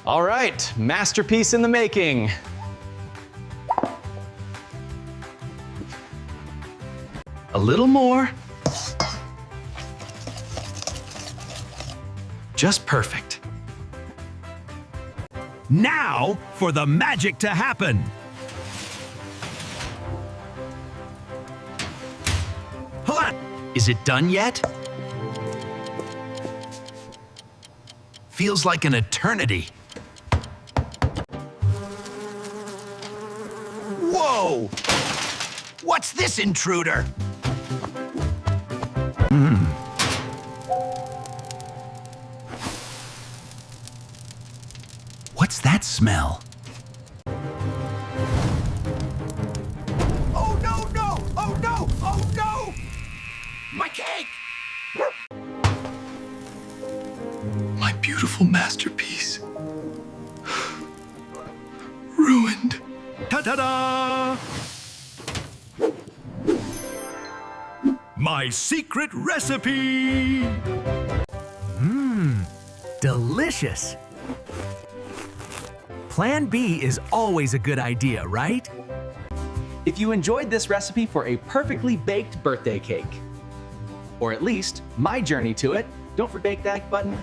All right, masterpiece in the making. A little more. Just perfect. Now for the magic to happen. Is it done yet? Feels like an eternity. Whoa! What's this intruder? What's that smell? Oh no, no! Oh no! Oh no! My cake! My beautiful masterpiece. Ruined. Ta-da-da! My secret recipe! Delicious. Plan B is always a good idea, right? If you enjoyed this recipe for a perfectly baked birthday cake, or at least my journey to it, don't forget that like button